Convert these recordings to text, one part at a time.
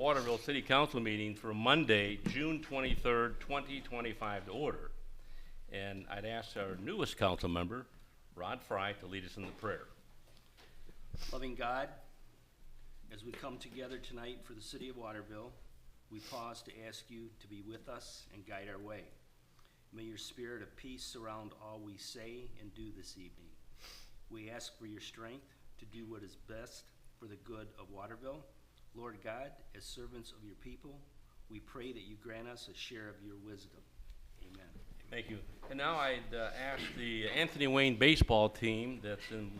Waterville City Council meeting for Monday, June 23rd, 2025 to order. And I'd ask our newest council member, Rod Fry, to lead us in the prayer. Loving God, as we come together tonight for the city of Waterville, we pause to ask you to be with us and guide our way. May your spirit of peace surround all we say and do this evening. We ask for your strength to do what is best for the good of Waterville. Lord God, as servants of your people, we pray that you grant us a share of your wisdom. Amen. Thank you. And now I'd ask the Anthony Wayne baseball team that's in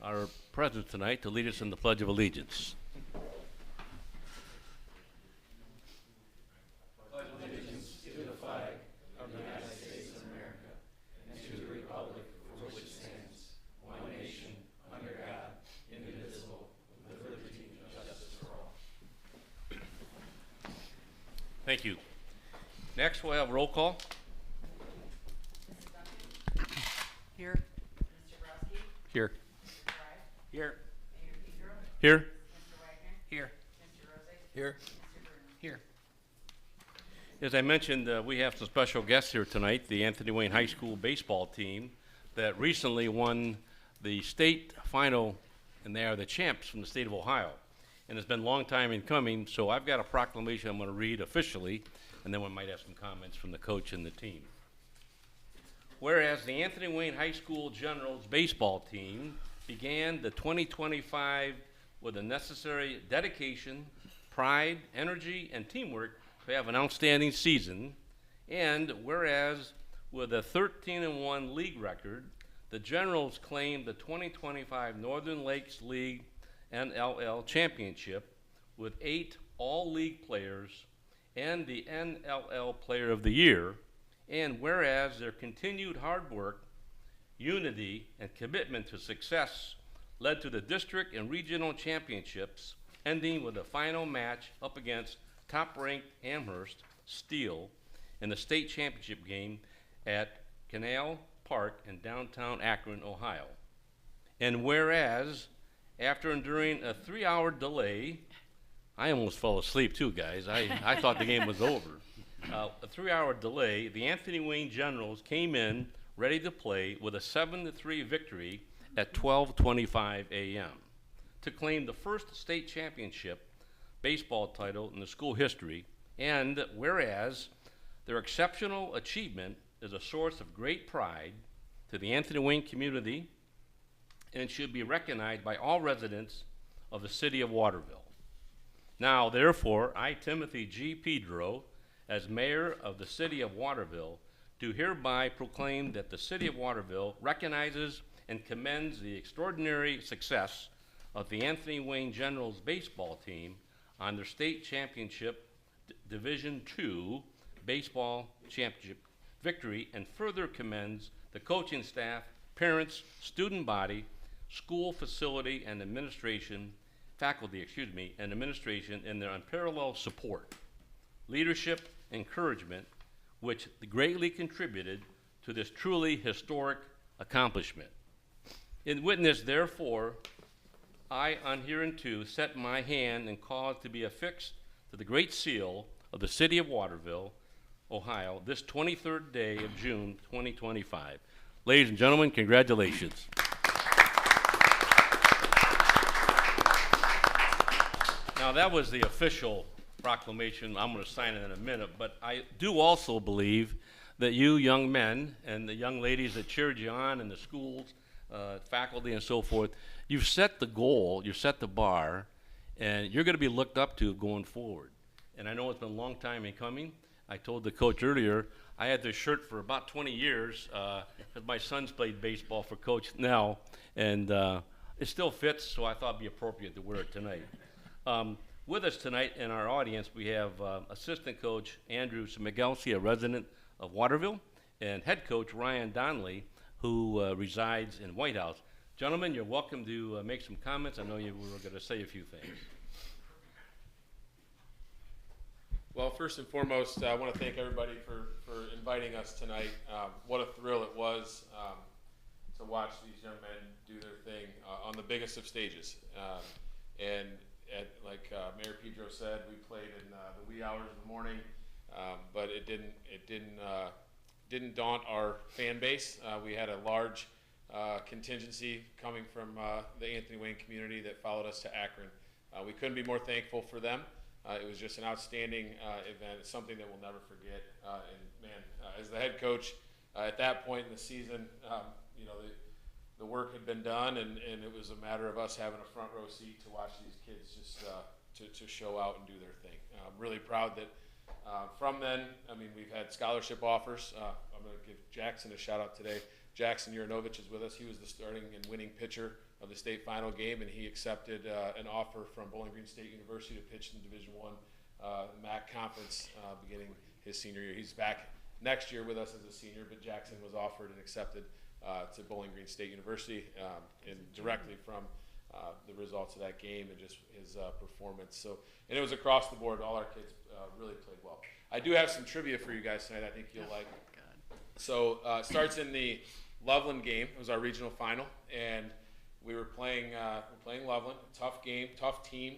our presence tonight to lead us in the Pledge of Allegiance. Pledge allegiance to the flag of the United States of America and to the republic for which it stands, one nation, under God, indivisible, with liberty and justice for all. Thank you. Next, we'll have roll call. Here. Mr. Browski? Here. Mr. Fry? Here. Mayor Pedro? Here. Mr. Wagner? Here. Mr. Rosek? Here. Mr. Bruno? Here. As I mentioned, we have some special guests here tonight, the Anthony Wayne High School baseball team that recently won the state final, and they are the champs from the state of Ohio. And it's been a long time in coming, so I've got a proclamation I'm going to read officially, and then we might have some comments from the coach and the team. Whereas the Anthony Wayne High School Generals baseball team began the 2025 with the necessary dedication, pride, energy, and teamwork to have an outstanding season, and whereas with a 13-1 league record, the Generals claimed the 2025 Northern Lakes League NLL Championship with 8 all-league players and the NLL Player of the Year, and whereas their continued hard work, unity, and commitment to success led to the district and regional championships, ending with a final match up against top-ranked Amherst Steel in the state championship game at Canal Park in downtown Akron, Ohio. And whereas, after enduring a 3-hour delay, I almost fell asleep too, guys. I thought the game was over. A 3-hour delay, the Anthony Wayne Generals came in ready to play with a 7-3 victory at 12:25 a.m. to claim the first state championship baseball title in the school history, and whereas their exceptional achievement is a source of great pride to the Anthony Wayne community and should be recognized by all residents of the city of Waterville. Now, therefore, I, Timothy G. Pedro, as mayor of the city of Waterville, do hereby proclaim that the city of Waterville recognizes and commends the extraordinary success of the Anthony Wayne Generals baseball team on their state championship Division II baseball championship victory, and further commends the coaching staff, parents, student body, school facility and administration, faculty, and administration in their unparalleled support, leadership, encouragement, which greatly contributed to this truly historic accomplishment. In witness, therefore, I, on hereunto, set my hand and cause to be affixed to the great seal of the city of Waterville, Ohio, this 23rd day of June, 2025. Ladies and gentlemen, congratulations. Now, that was the official proclamation. I'm going to sign it in a minute, but I do also believe that you young men and the young ladies that cheered you on in the schools, faculty and so forth, you've set the goal, you've set the bar, and you're going to be looked up to going forward. And I know it's been a long time in coming. I told the coach earlier, I had this shirt for about 20 years because my sons played baseball for Coach Nell, and it still fits, so I thought it'd be appropriate to wear it tonight. With us tonight in our audience, we have assistant coach Andrew Smigelski, a resident of Waterville, and head coach Ryan Donnelly, who resides in White House. Gentlemen, you're welcome to make some comments. I know you were going to say a few things. Well, first and foremost, I want to thank everybody for inviting us tonight. What a thrill it was to watch these young men do their thing on the biggest of stages. And like Mayor Pedro said, we played in the wee hours of the morning, but it didn't daunt our fan base. We had a large contingency coming from the Anthony Wayne community that followed us to Akron. We couldn't be more thankful for them. It was just an outstanding event. It's something that we'll never forget. And man, as the head coach, at that point in the season, you know, the work had been done, and it was a matter of us having a front row seat to watch these kids just to show out and do their thing. I'm really proud that from then, I mean, we've had scholarship offers. I'm going to give Jackson a shout out today. Jackson Uranovich is with us. He was the starting and winning pitcher of the state final game, and he accepted an offer from Bowling Green State University to pitch in Division I MAC conference beginning his senior year. He's back next year with us as a senior, but Jackson was offered and accepted to Bowling Green State University, and directly from the results of that game and just his performance. So, and it was across the board. All our kids really played well. I do have some trivia for you guys tonight. I think you'll like. So it starts in the Loveland game. It was our regional final, and we were playing Loveland. Tough game, tough team.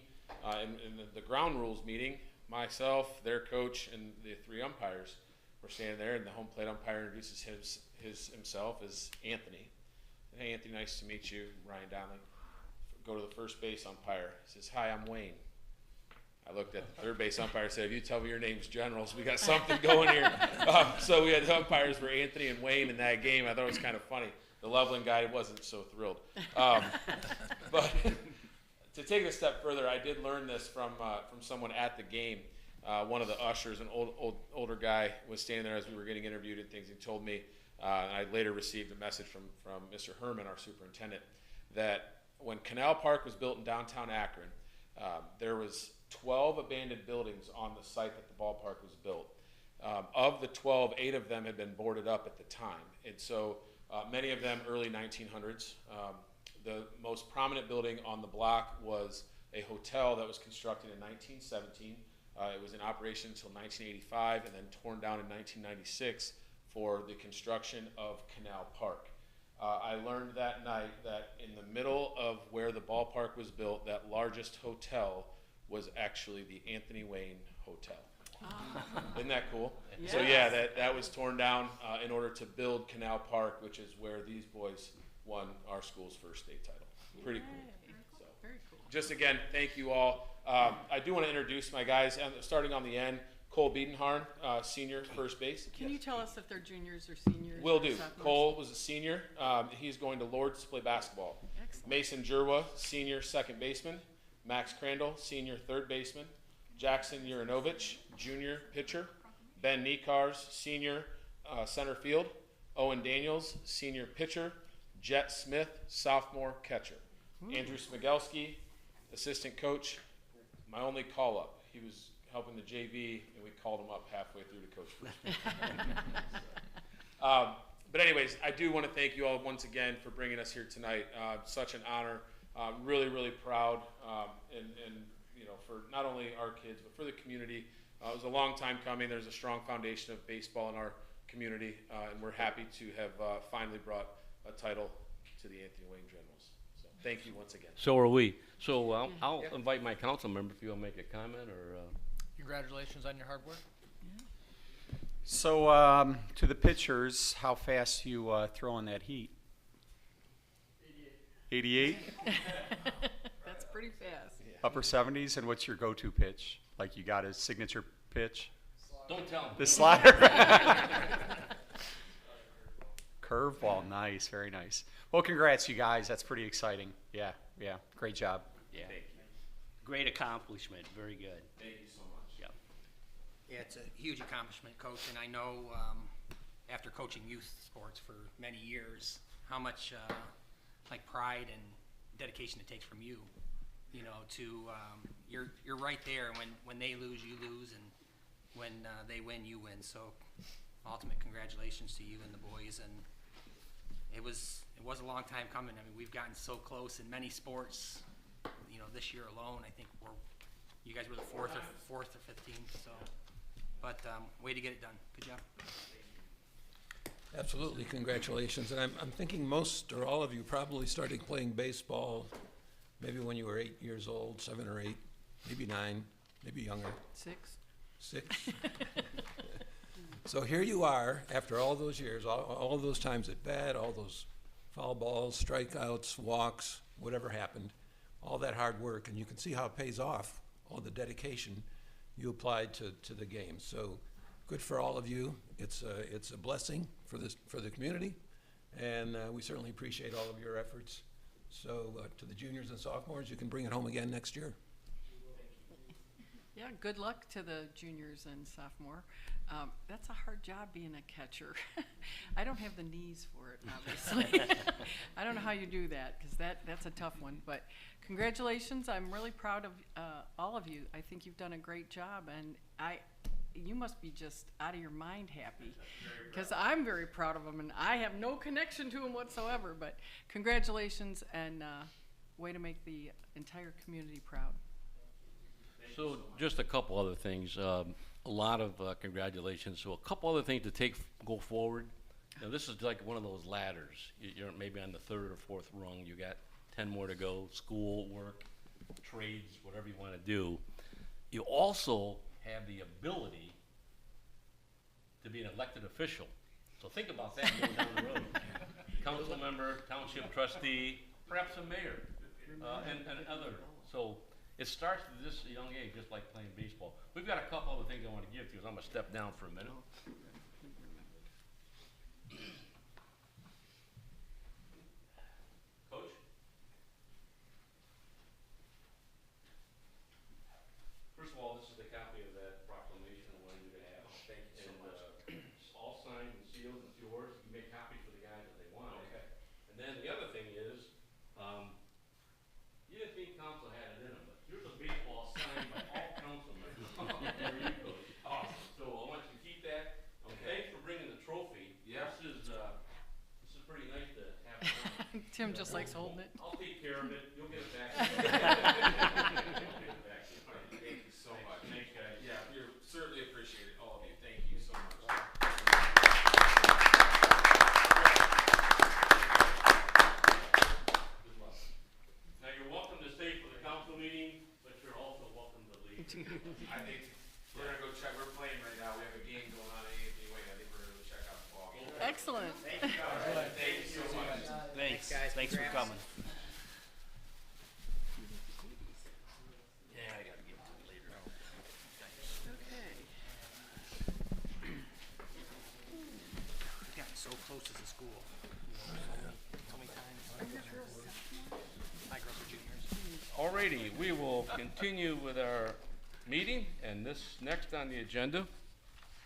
In the ground rules meeting, myself, their coach, and the three umpires were standing there, and the home plate umpire introduces himself as Anthony. Hey, Anthony, nice to meet you. Ryan Donnelly. Go to the first base umpire. He says, hi, I'm Wayne. I looked at the third base umpire and said, if you tell me your name's Generals, we got something going here. So we had the umpires for Anthony and Wayne in that game. I thought it was kind of funny. The Loveland guy wasn't so thrilled. But to take it a step further, I did learn this from someone at the game. One of the ushers, an older guy, was standing there as we were getting interviewed and things. He told me, and I later received a message from Mr. Herman, our superintendent, that when Canal Park was built in downtown Akron, there was 12 abandoned buildings on the site that the ballpark was built. Of the 12, 8 of them had been boarded up at the time. And so many of them early 1900s. The most prominent building on the block was a hotel that was constructed in 1917. It was in operation until 1985 and then torn down in 1996 for the construction of Canal Park. I learned that night that in the middle of where the ballpark was built, that largest hotel was actually the Anthony Wayne Hotel. Isn't that cool? Yes. So yeah, that was torn down in order to build Canal Park, which is where these boys won our school's first state title. Pretty cool. So, Very cool. just again, thank you all. I do want to introduce my guys, starting on the end. Cole Biedenharn, senior, first base. Can you tell us if they're juniors or seniors? Will or do. sophomores? Cole was a senior. He's going to Lords to play basketball. Excellent. Mason Jurwa, senior, second baseman. Max Crandall, senior, third baseman. Jackson Uranovich, junior, pitcher. Ben Nikars, senior, center field. Owen Daniels, senior, pitcher. Jet Smith, sophomore, catcher. Andrew Smigelski, assistant coach. My only call-up. He was helping the JV, and we called him up halfway through to coach first. But anyways, I do want to thank you all once again for bringing us here tonight. Such an honor. Really, really proud, and you know, for not only our kids but for the community. It was a long time coming. There's a strong foundation of baseball in our community, and we're happy to have finally brought a title to the Anthony Wayne Generals. So thank you once again. So are we. So I'll invite my council member if you want to make a comment or. Congratulations on your hard work. So to the pitchers, how fast you throwing that heat? 88? That's pretty fast. Upper 70s, and what's your go-to pitch? Like you got a signature pitch? Don't tell him. The slider? Curveball, nice, very nice. Well, congrats, you guys. That's pretty exciting. Yeah, great job. Yeah. Great accomplishment. Very good. Thank you so much. Yep. Yeah, it's a huge accomplishment, Coach, and I know after coaching youth sports for many years, how much like pride and dedication it takes from you, you know, to you're right there. When they lose, you lose, and when they win, you win. So, ultimate congratulations to you and the boys. And it was a long time coming. I mean, we've gotten so close in many sports. You know, this year alone, I think you guys were the fourth or fifth team. So, but way to get it done. Good job. Absolutely, congratulations. And I'm thinking most or all of you probably started playing baseball maybe when you were 8 years old, 7 or 8. maybe 9, maybe younger. 6. 6. So here you are, after all those years, all those times at bat, all those foul balls, strikeouts, walks, whatever happened, all that hard work, and you can see how it pays off, all the dedication you applied to the game. So good for all of you. It's a blessing for the community, and we certainly appreciate all of your efforts. So to the juniors and sophomores, you can bring it home again next year. Yeah, good luck to the juniors and sophomore. That's a hard job being a catcher. I don't have the knees for it, obviously. I don't know how you do that, because that's a tough one. But congratulations. I'm really proud of all of you. I think you've done a great job, and you must be just out of your mind happy, because I'm very proud of them, and I have no connection to them whatsoever. But congratulations, and way to make the entire community proud. So just a couple other things. A lot of congratulations. So a couple other things to go forward. You know, this is like one of those ladders. You're maybe on the 3rd or 4th rung. You got 10 more to go. School, work, trades, whatever you want to do. You also have the ability to be an elected official. So think about that going down the road. Council member, township trustee, perhaps a mayor, and other. So it starts at this young age, just like playing baseball. We've got a couple other things I want to give to you, so I'm going to step down for a minute. Coach? First of all, this is the copy of that proclamation I wanted you to have. Thank you so much. It's all signed and sealed, it's yours. You can make copies for the guys if they want. Okay. And then the other thing is, you didn't think council had it in them, but here's a baseball signed by all council members. There you go. Awesome. So I want you to keep that. Thanks for bringing the trophy. Yeah. This is pretty nice to have it on. Tim just likes holding it. I'll take care of it. You'll get it back. You'll get it back. Thank you so much. Thanks, guys. Yeah, we certainly appreciate it, all of you. Thank you so much. Good luck. Now, you're welcome to stay for the council meeting, but you're also welcome to leave. I think we're gonna go check, we're playing right now, we have a game going on at Anthony Wayne, I think we're gonna go check out the ball game. Excellent. Thank you so much. Thanks, guys. Thanks for Congrats. coming. Yeah, I gotta give it to you later. Okay. We've gotten so close as a school. So many times. My girls are juniors. Alrighty, we will continue with our meeting, and this next on the agenda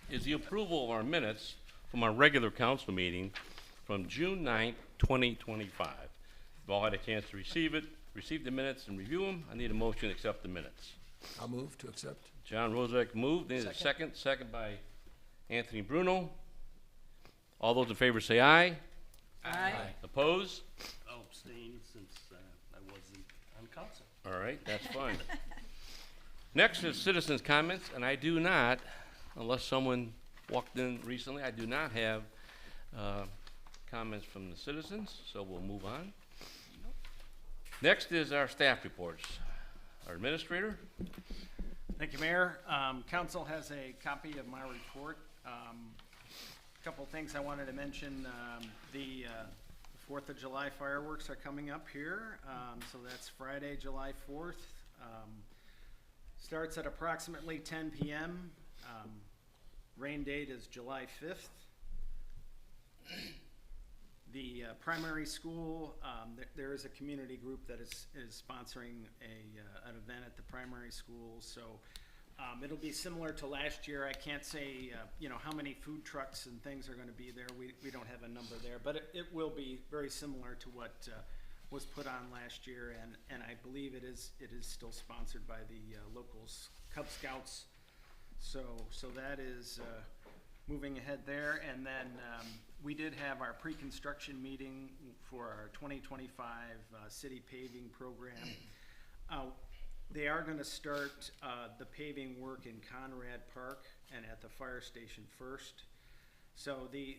is the approval of our minutes from our regular council meeting from June 9th, 2025. You've all had a chance to receive the minutes and review them. I need a motion to accept the minutes. I'll move to accept. John Rozak moved, need a second by Anthony Bruno. All those in favor say aye. Aye. Opposed? I'll abstain since I wasn't on council. All right, that's fine. Next is citizens' comments, and I do not, unless someone walked in recently, I do not have comments from the citizens, so we'll move on. Next is our staff reports. Our administrator? Thank you, Mayor. Council has a copy of my report. Couple things I wanted to mention. The 4th of July fireworks are coming up here. So that's Friday, July 4th. Starts at approximately 10 p.m. Rain date is July 5th. The primary school, there is a community group that is sponsoring an event at the primary school. So it'll be similar to last year. I can't say how many food trucks and things are going to be there. We don't have a number there, but it will be very similar to what was put on last year, and I believe it is still sponsored by the local Cub Scouts. So that is moving ahead there, and then we did have our pre-construction meeting for our 2025 city paving program. They are going to start the paving work in Conrad Park and at the fire station first. So the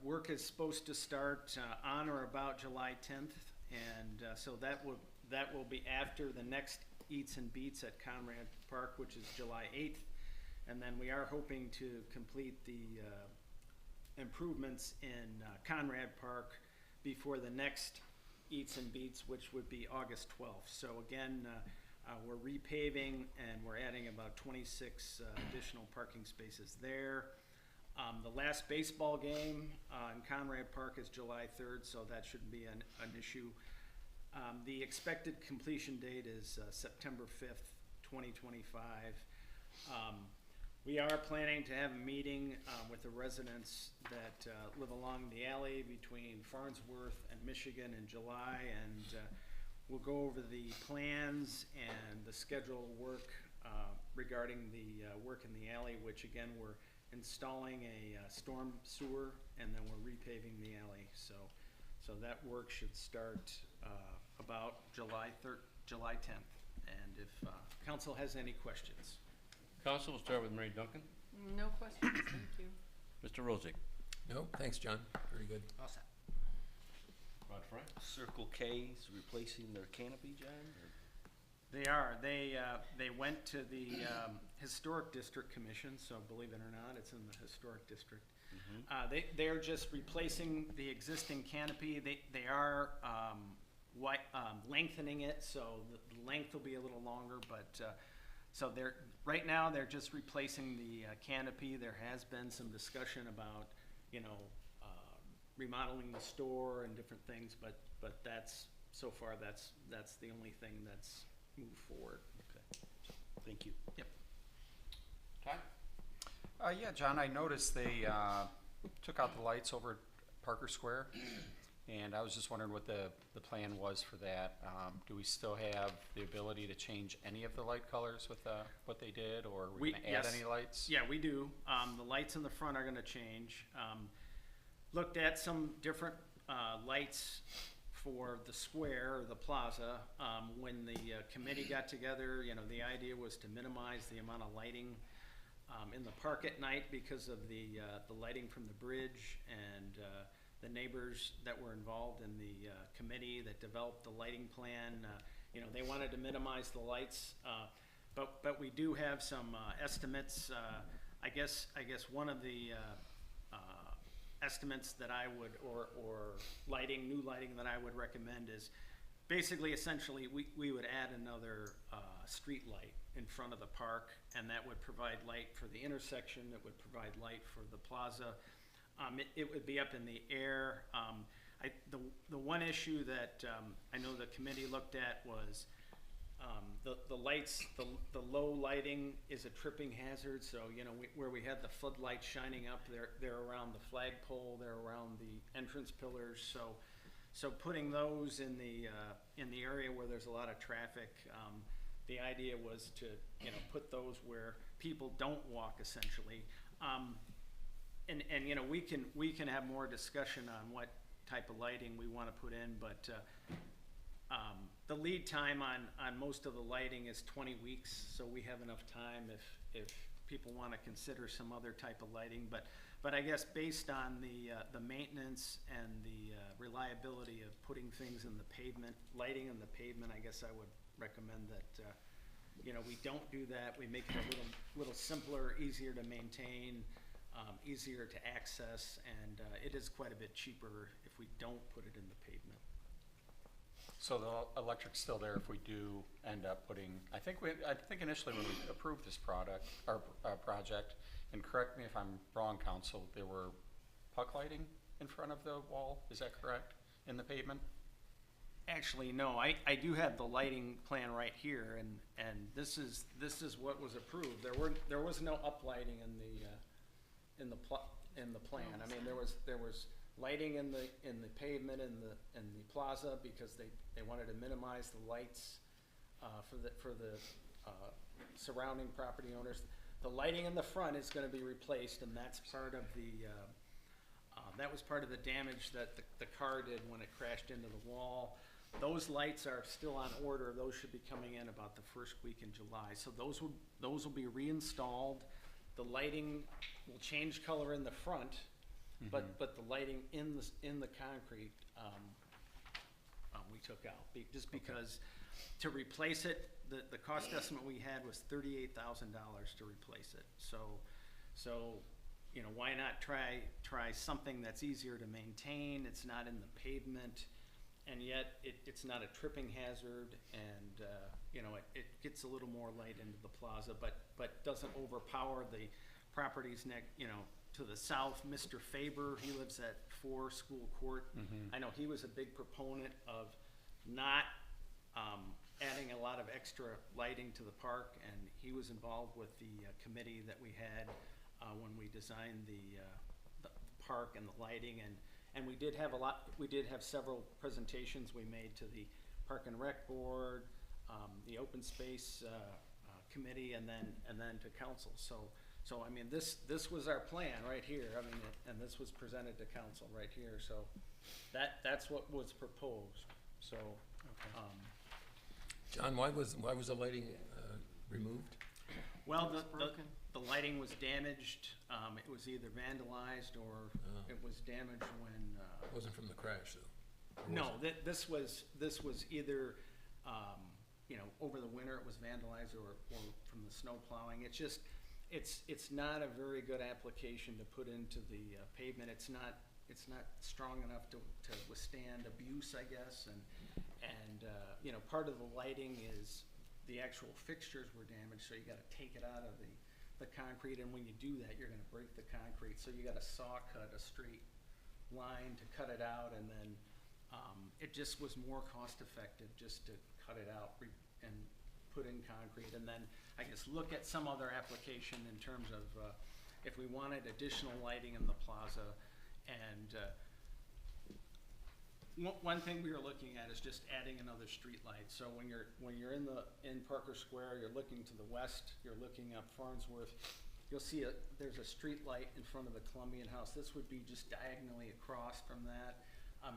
work is supposed to start on or about July 10th, and so that will be after the next Eats and Beats at Conrad Park, which is July 8th. And then we are hoping to complete the improvements in Conrad Park before the next Eats and Beats, which would be August 12th. So again, we're repaving and we're adding about 26 additional parking spaces there. The last baseball game in Conrad Park is July 3rd, so that shouldn't be an issue. The expected completion date is September 5th, 2025. We are planning to have a meeting with the residents that live along the alley between Farnsworth and Michigan in July, and we'll go over the plans and the schedule of work regarding the work in the alley, which again, we're installing a storm sewer, and then we're repaving the alley. So that work should start about July 10th. And if council has any questions. Council, we'll start with Mary Duncan. No questions, thank you. Mr. Rosick. No, thanks, John. Very good. All set. Rod Fry. Circle K is replacing their canopy, John? or- They are. They went to the Historic District Commission, so believe it or not, it's in the Historic District. They're just replacing the existing canopy. They are lengthening it, so the length will be a little longer, but so right now they're just replacing the canopy. There has been some discussion about, remodeling the store and different things, but so far that's the only thing that's moved forward. Okay. Thank you. Yep. Todd. Yeah, John, I noticed they took out the lights over at Parker Square, and I was just wondering what the plan was for that. Do we still have the ability to change any of the light colors with what they did, or are we gonna add Yes. any lights? Yeah, we do. The lights in the front are gonna change. Looked at some different lights for the square or the plaza. When the committee got together, the idea was to minimize the amount of lighting in the park at night because of the lighting from the bridge, and the neighbors that were involved in the committee that developed the lighting plan. They wanted to minimize the lights, but we do have some estimates. I guess one of the estimates that I would, or new lighting that I would recommend is basically, essentially, we would add another street light in front of the park, and that would provide light for the intersection, it would provide light for the plaza. It would be up in the air. The one issue that I know the committee looked at was the lights, the low lighting is a tripping hazard. So where we had the floodlights shining up, they're around the flagpole, they're around the entrance pillars. So putting those in the area where there's a lot of traffic, the idea was to put those where people don't walk, essentially. And we can have more discussion on what type of lighting we want to put in, but the lead time on most of the lighting is 20 weeks, so we have enough time if people want to consider some other type of lighting. But I guess based on the maintenance and the reliability of putting things in the pavement, lighting in the pavement, I guess I would recommend that we don't do that. We make it a little simpler, easier to maintain, easier to access, and it is quite a bit cheaper if we don't put it in the pavement. So the electric's still there if we do end up putting, I think initially when we approved this project, and correct me if I'm wrong, council, there were puck lighting in front of the wall, is that correct, in the pavement? Actually, no, I do have the lighting plan right here, and this is what was approved. There was no uplighting in the plan. I mean, there was lighting in the pavement in the plaza because they wanted to minimize the lights for the surrounding property owners. The lighting in the front is going to be replaced, and that's part of that was part of the damage that the car did when it crashed into the wall. Those lights are still on order. Those should be coming in about the first week in July. So those will be reinstalled. The lighting will change color in the front, but the lighting in the concrete we took out just because to replace it, the cost estimate we had was $38,000 to replace it. So, you know, why not try something that's easier to maintain? It's not in the pavement, and yet it's not a tripping hazard, and you know, it gets a little more light into the plaza, but doesn't overpower the properties to the south. Mr. Faber, he lives at 4 School Court. I know he was a big proponent of not adding a lot of extra lighting to the park, and he was involved with the committee that we had when we designed the park and the lighting, and we did have several presentations we made to the Park and Rec Board, the Open Space Committee, and then to council. So I mean, this was our plan right here. I mean, and this was presented to council right here. So that's what was proposed. So, John, why was the lighting removed? well, It's broken. the lighting was damaged. It was either vandalized or it was damaged when. It wasn't from the crash, though. Or No, was it? this was either, you know, over the winter it was vandalized or from the snow plowing. It's just, it's not a very good application to put into the pavement. It's not strong enough to withstand abuse, I guess. And you know, part of the lighting is the actual fixtures were damaged, so you gotta take it out of the concrete, and when you do that, you're gonna break the concrete, so you gotta saw cut a straight line to cut it out, and then it just was more cost effective just to cut it out and put in concrete, and then I guess look at some other application in terms of if we wanted additional lighting in the plaza. And one thing we were looking at is just adding another street light. So when you're in Parker Square, you're looking to the west, you're looking up Farnsworth, you'll see there's a street light in front of the Columbian House. This would be just diagonally across from that.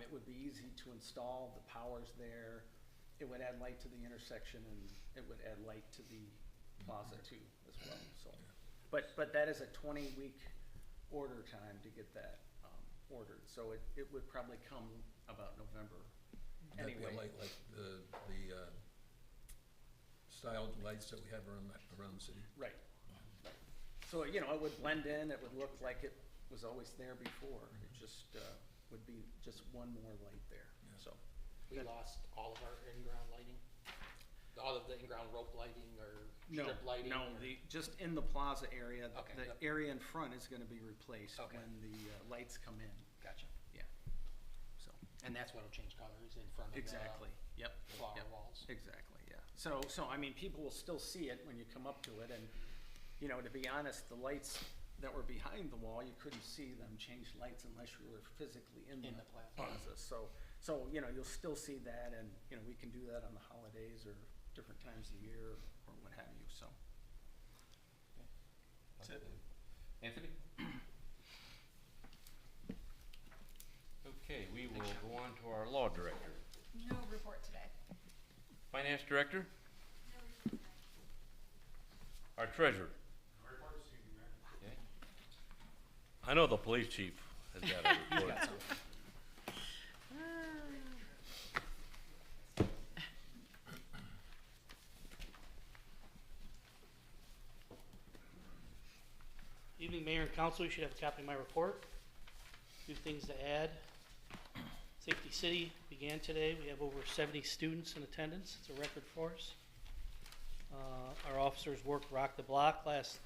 It would be easy to install. The power's there. It would add light to the intersection, and it would add light to the plaza too as well. So, but that is a 20-week order time to get that ordered. So it would probably come about November. That'd be a Anyway, light like the styled lights that we have around the city. right. So, you know, it would blend in. It would look like it was always there before. It just would be just one more light there. Yeah. So. We lost all of our in-ground lighting? All of the in-ground rope lighting or strip lighting? No, or- just in the plaza area, Okay, the yep. area in front is gonna be replaced Okay. when the lights come in, Gotcha. yeah. So, And that's what'll change colors in front of the exactly, yep. flower yep, walls? Exactly, yeah. So, I mean, people will still see it when you come up to it, and, you know, to be honest, the lights that were behind the wall, you couldn't see them change lights unless you were physically in the plaza. So, you know, you'll still see that, and, you know, we can do that on the holidays or different times of year or what have you, so. That's it. Anthony? Okay, we will go on to our law director. No report today. Finance director? Our treasurer? Okay. I know the police chief has got a report. Evening, Mayor and Council. You should have a copy of my report. A few things to add. Safety City began today. We have over 70 students in attendance. It's a record for us. Our officers worked rock the block last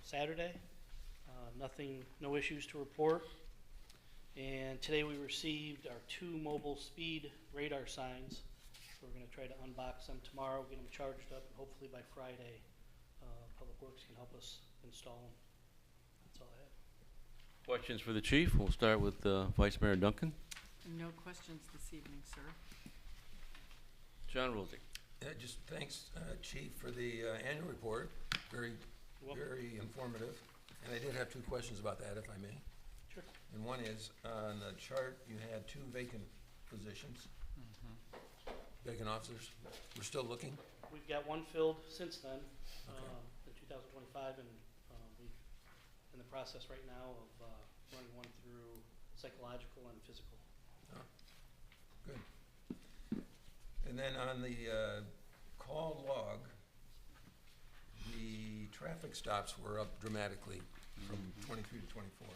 Saturday. No issues to report. And today we received our 2 mobile speed radar signs. So we're going to try to unbox them tomorrow, get them charged up, and hopefully by Friday, Public Works can help us install them. That's all I have. Questions for the chief? We'll start with Vice Mayor Duncan. No questions this evening, sir. John Rosick. Just thanks, Chief, for the annual report. Very, You're welcome. very informative. And I did have 2 questions about that, if I may. Sure. And one is, on the chart, you had 2 vacant positions. Vacant officers. We're still looking? We've got one filled since then, Okay. in 2025, and we're in the process right now of running one through psychological and physical. Good. And then on the call log, the traffic stops were up dramatically from 23 to 24.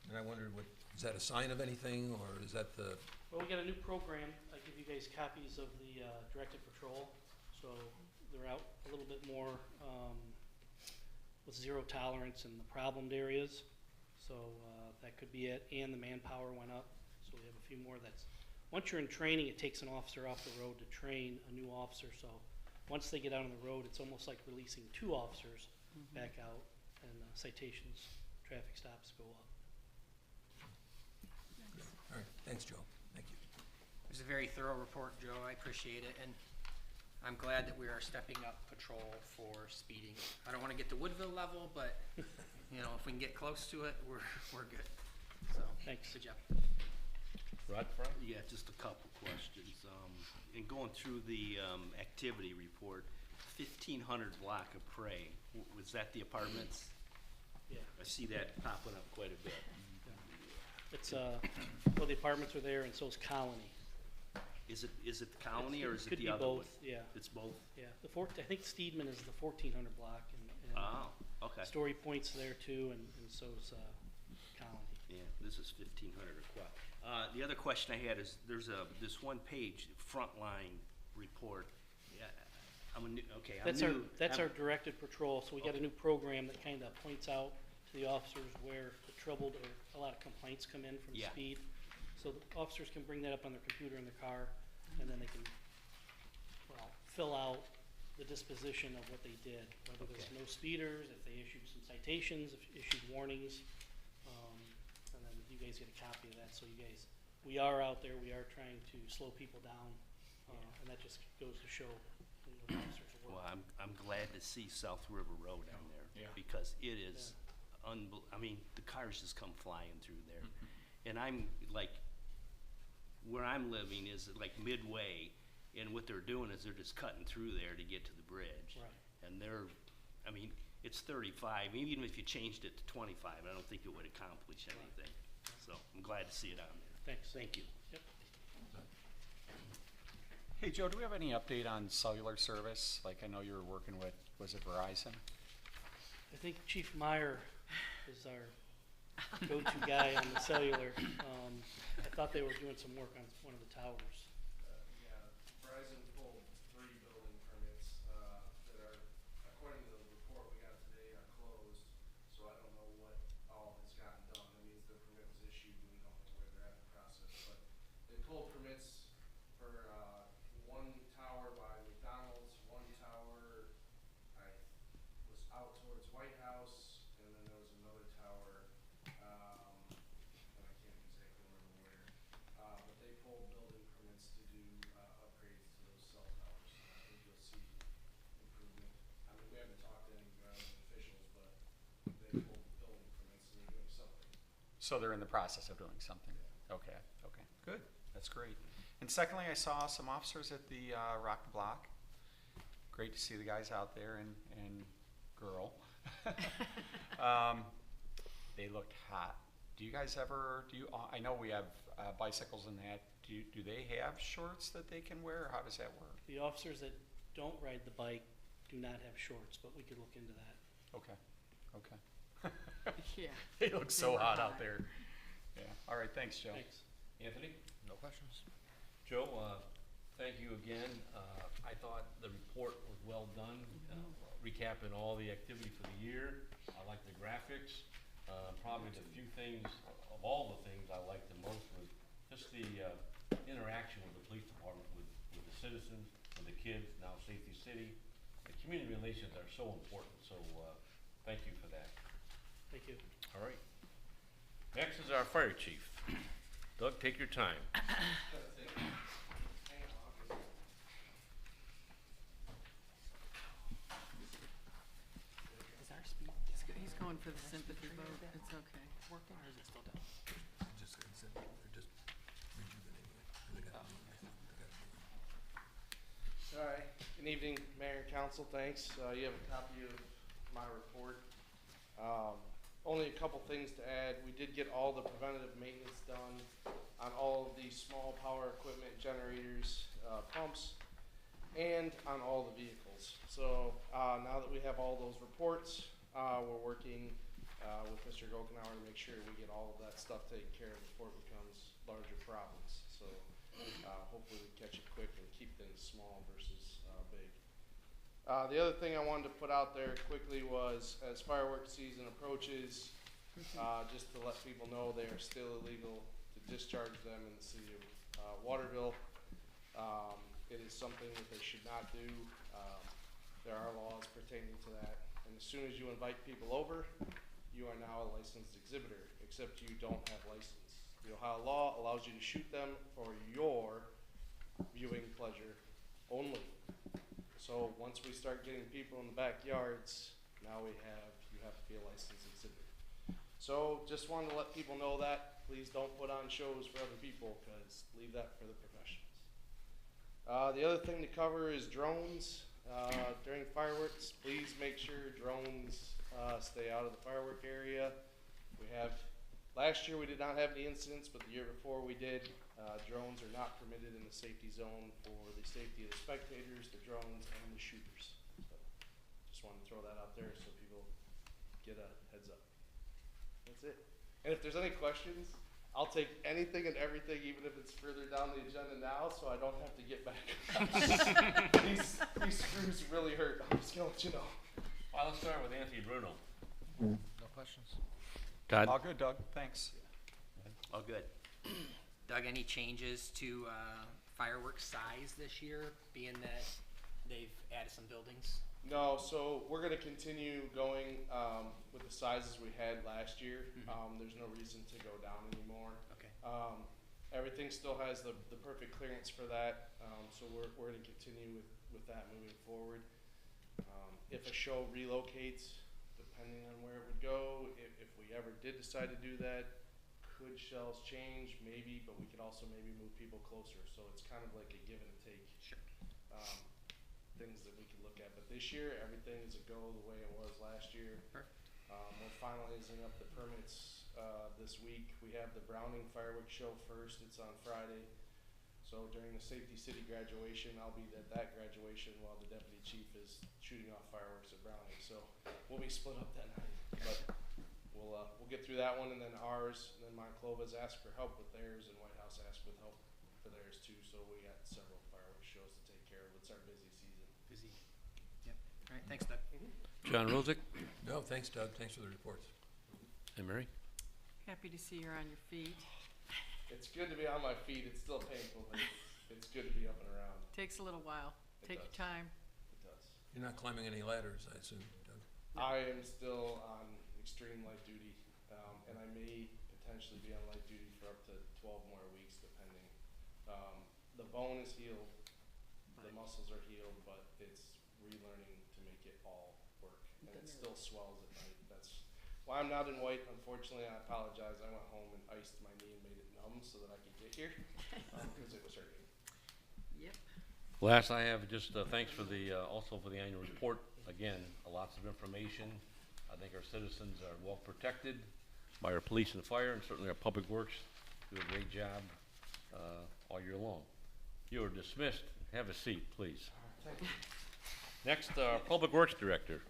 And I wondered, is that a sign of anything, or is that the, Well, we got a new program. I give you guys copies of the directed patrol. So they're out a little bit more with zero tolerance in the problemed areas. So that could be it. And the manpower went up. So we have a few more that's, once you're in training, it takes an officer off the road to train a new officer. So once they get out on the road, it's almost like releasing 2 officers back out, and citations, traffic stops go up. all right, thanks, Joe, thank you. It was a very thorough report, Joe. I appreciate it, and I'm glad that we are stepping up patrol for speeding. I don't want to get to Woodville level, but, you know, if we can get close to it, we're good. So, Thanks. good job. Rod Fry? Yeah, just a couple questions. In going through the activity report, 1,500 block of prey, was that the apartments? Yeah. I see that popping up quite a bit. It's, well, the apartments are there, and so is Colony. Is it the colony, or is it Could the be other both, one? yeah. It's both? Yeah, I think Steedman is the 1400 block, and Oh, okay. Story Point's there too, and so's Colony. Yeah, this is 1,500 a quad. The other question I had is, there's this one page, frontline report. Yeah, I'm new. That's our directed patrol, so we got a new program that kind of points out to the officers where the troubled or a lot of complaints come in from Yeah. speed. So the officers can bring that up on their computer in their car, and then they can, well, fill out the disposition of what they did, whether there's Okay. no speeders, if they issued some citations, if issued warnings, and then you guys get a copy of that, so you guys, we are out there, we are trying to slow people down, and that just goes to show the officers work. Well, I'm glad to see South River Road down there. Yeah. Because it is I mean, the cars just come flying through there. And I'm like, where I'm living is like midway, and what they're doing is they're just cutting through there to get to the bridge. Right. And I mean, it's 35, even if you changed it to 25, I don't think it would accomplish anything. So I'm glad to see it on there. Thanks. Thank you. Yep. Hey, Joe, do we have any update on cellular service? Like, I know you were working with, was it Verizon? I think Chief Meyer is our go-to guy on the cellular. I thought they were doing some work on one of the towers. Yeah, Verizon pulled 3 building permits that are, according to the report we got today, are closed. So I don't know what all has gotten done. That means the permit was issued and we don't know where they're at in the process. But they pulled permits for 1 tower by McDonald's, 1 tower was out towards White House, and then there was another tower, and I can't exactly remember where. But they pulled building permits to do upgrades to those cell towers. I think you'll see improvement. I mean, we haven't talked to any Verizon officials, but they pulled building permits and they're doing something. So they're in the process of doing something? Okay, okay, good, that's great. And secondly, I saw some officers at the Rock the Block. Great to see the guys out there and girl. They looked hot. Do you guys ever, I know we have bicycles and that, do they have shorts that they can wear, or how does that work? The officers that don't ride the bike do not have shorts, but we could look into that. Okay, okay. Yeah. They look so were hot out hot. there. Yeah, all right, thanks, Joe. Thanks. Anthony? No questions. Joe, thank you again. I thought the report was well done, recapping all the activity for the year. I like the graphics. Probably the few things, of all the things I liked the most was just the interaction with the police department, with the citizens, with the kids, now Safety City. The community relations are so important, so thank you for that. Thank you. All right. Next is our fire chief. Doug, take your time. He's going for the sympathy vote. It's okay. Working, or is it still down? Just rejuvenating it. They got All right, good evening, Mayor and Council, thanks. You have a copy of my report. Only a couple things to add. We did get all the preventative maintenance done on all of these small power equipment, generators, pumps. and on all the vehicles. So now that we have all those reports, we're working with Mr. Gokenauer to make sure we get all of that stuff taken care of before it becomes larger problems. So hopefully we catch it quick and keep things small versus big. The other thing I wanted to put out there quickly was, as fireworks season approaches, just to let people know they are still illegal to discharge them in the city of Waterville. It is something that they should not do. There are laws pertaining to that. And as soon as you invite people over, you are now a licensed exhibitor, except you don't have license. The Ohio law allows you to shoot them for your viewing pleasure only. So once we start getting people in the backyards, now you have to be a licensed exhibitor. So just wanted to let people know that. Please don't put on shows for other people, because leave that for the professionals. The other thing to cover is drones. During fireworks, please make sure drones stay out of the firework area. Last year we did not have any incidents, but the year before we did. Drones are not permitted in the safety zone for the safety of the spectators, the drones, and the shooters. So just wanted to throw that out there so people get a heads up. That's it. And if there's any questions, I'll take anything and everything, even if it's further down the agenda now, so I don't have to get back. These screws really hurt. I'm just gonna let you know. Well, let's start with Anthony Bruno. No questions. Todd? All good, Doug, thanks. All good. Doug, any changes to fireworks size this year, being that they've added some buildings? No, so we're gonna continue going with the sizes we had last year. There's no reason to go down anymore. Okay. Everything still has the perfect clearance for that, so we're gonna continue with that moving forward. If a show relocates, depending on where it would go, if we ever did decide to do that, could shells change? Maybe, but we could also maybe move people closer. So it's kind of like a give and a take. Sure. Things that we could look at. But this year, everything is a go the way it was last year. Perfect. We're finalizing up the permits this week. We have the Browning fireworks show first. It's on Friday. So during the Safety City graduation, I'll be at that graduation while the deputy chief is shooting off fireworks at Browning. So we'll be split up that night. But we'll get through that one, and then ours, and then Monclova's asked for help with theirs, and White House asked for help for theirs too. So we got several fireworks shows to take care of. It's our busy season. Busy. Yep. All right, thanks, Doug. John Rozick? No, thanks, Doug. Thanks for the reports. And Mary? Happy to see you're on your feet. It's good to be on my feet. It's still painful, but it's good to be up and around. Takes a little while. It Take your does. time. It does. You're not climbing any ladders, I assume, Doug? I am still on extreme light duty, and I may potentially be on light duty for up to 12 more weeks, depending. The bone is healed, the muscles are healed, but it's relearning to make it all work, and it still swells at night. That's why I'm not in white. Unfortunately, I apologize. I went home and iced my knee and made it numb so that I could get here because it was hurting. Yep. Last I have just thanks for the, also for the annual report. Again, lots of information. I think our citizens are well protected by our police and fire, and certainly our public works do a great job all year long. You are dismissed. Have a seat, please. Thank you. Next, Public Works Director.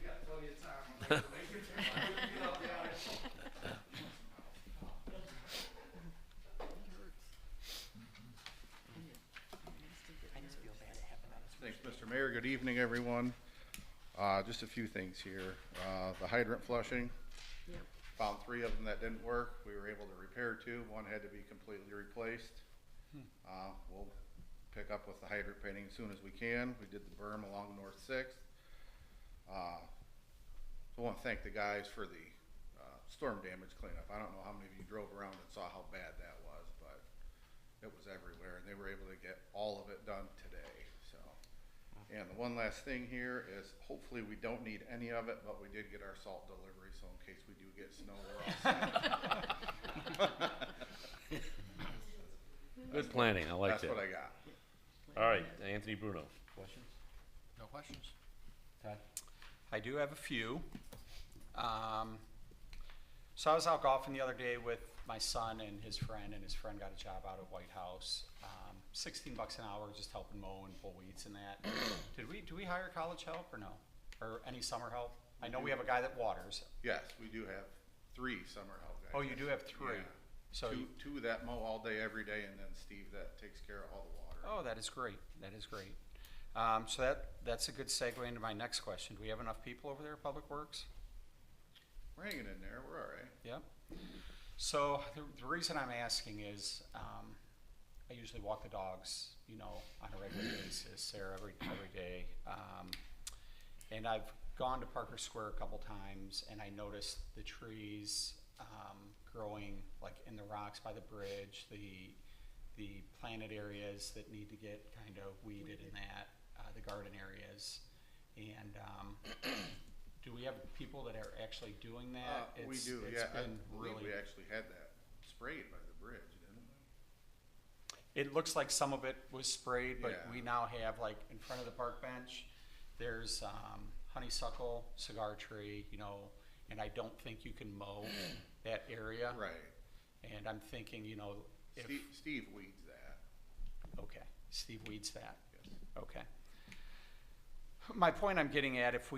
You got plenty of time. I'm gonna make it through. I'm gonna get off the ice. I just feel bad it happened on this. Thanks, Mr. Mayor. Good evening, everyone. Just a few things here. The hydrant flushing. Yep. Found 3 of them that didn't work. We were able to repair 2. One had to be completely replaced. We'll pick up with the hydrant painting as soon as we can. We did the berm along North 6th. So I want to thank the guys for the storm damage cleanup. I don't know how many of you drove around and saw how bad that was, but it was everywhere, and they were able to get all of it done today. So, and the one last thing here is hopefully we don't need any of it, but we did get our salt delivery, so in case we do get snow, we're all set. Good planning. I like that. That's what I got. All right, Anthony Bruno. Questions? No questions. Todd? I do have a few. So I was out golfing the other day with my son and his friend got a job out of White House. $16 an hour just helping mow and pull weeds and that. Do we hire college help or no? Or any summer help? I know we have a guy that waters. Yes, we do have 3 summer help guys. Oh, you do have 3. Yeah. So two that mow all day, every day, and then Steve that takes care of all the water. oh, that is great. That is great. So that's a good segue into my next question. Do we have enough people over there at Public Works? We're hanging in there, we're all right. Yep. So the reason I'm asking is I usually walk the dogs, on a regular basis there every day. And I've gone to Parker Square a couple times, and I noticed the trees growing like in the rocks by the bridge, the planted areas that need to get kind of weeded in that, the garden areas. And do we have people that are actually doing that? We It's do, yeah. I been believe really. we actually had that sprayed by the bridge, didn't we? It looks like some of it was sprayed, but Yeah. we now have, like, in front of the park bench, there's honeysuckle, cigar tree, and I don't think you can mow that area. Right. And I'm thinking, if, Steve weeds that. okay, Steve weeds that, Yes. okay. My point I'm getting at, if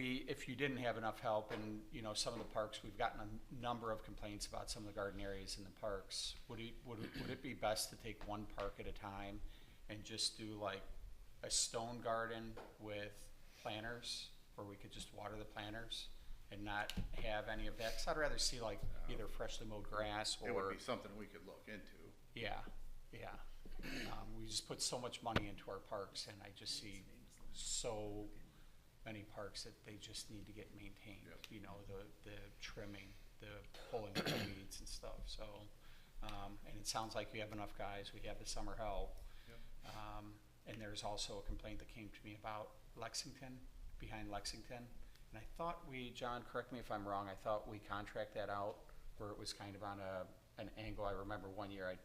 you didn't have enough help in, some of the parks, we've gotten a number of complaints about some of the garden areas in the parks. Would it be best to take one park at a time and just do like a stone garden with planters, where we could just water the planters and not have any of that? 'Cause I'd rather see like either freshly mowed grass or. It would be something we could look into. Yeah. We just put so much money into our parks, and I just see so many parks that they just need to get maintained. Yep. The trimming, the pulling of the weeds and stuff. So, and it sounds like you have enough guys. We have the summer help. Yep. And there's also a complaint that came to me about Lexington, behind Lexington. And I thought John, correct me if I'm wrong, I thought we contract that out where it was kind of on an angle. I remember one year I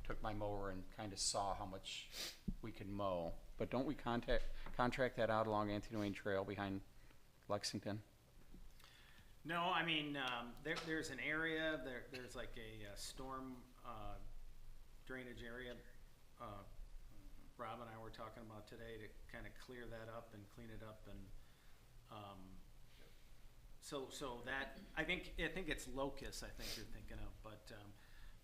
took my mower and kind of saw how much we could mow. But don't we contract that out along Anthony Wayne Trail behind Lexington? No, I mean, there's an area, there's like a storm drainage area Rob and I were talking about today to kind of clear that up and clean it up, and so that I think it's Locust, I think you're thinking of,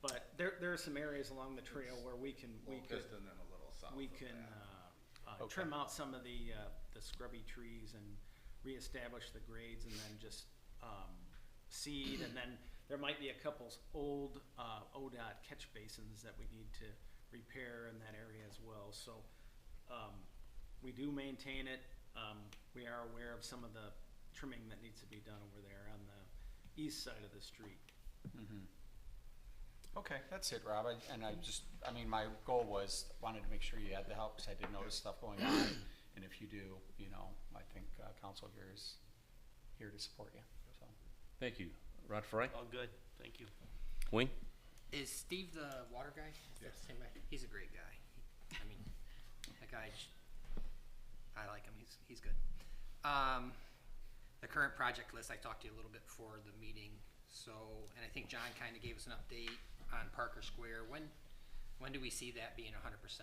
but there are some areas along the trail where we could Locust and then a little south we of can that. Okay. trim out some of the scrubby trees and reestablish the grades, and then just seed, and then there might be a couple old ODOT catch basins that we need to repair in that area as well. So we do maintain it. We are aware of some of the trimming that needs to be done over there on the east side of the street. Mm-hmm. Okay, that's it, Rob. My goal wanted to make sure you had the help, because I did notice stuff going on. And if you do, I think council here is here to support you. So. Thank you. Rod Fry? All good, thank you. Wayne? Is Steve the water guy? Is that the same guy? He's a great guy. That guy, I like him. He's good. The current project list, I talked to you a little bit before the meeting. So, and I think John kind of gave us an update on Parker Square. When do we see that being 100%?